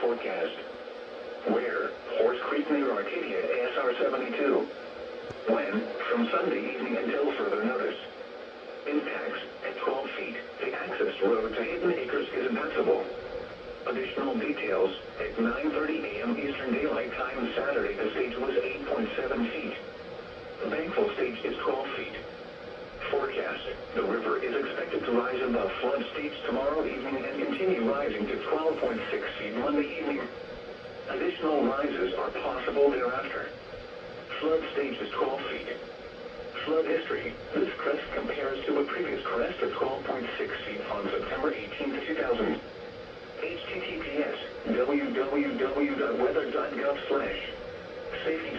forecast. Where? Horse Creek near Arcadia, ASR 72. When? From Sunday evening until further notice. Impacts at 12 feet. The access road to Hidden Acres is impassable. Additional details at 9:30 a.m. Eastern Daylight Time Saturday. The stage was 8.7 feet. The bankfull stage is 12 feet. Forecast. The river is expected to rise above flood stage tomorrow evening and continue rising to 12.6 feet Monday evening. Additional rises are possible thereafter. Flood stage is 12 feet. Flood history. This crest compares to a previous crest of 12.6 feet on September 18, 2000. https://www.weather.gov/safety/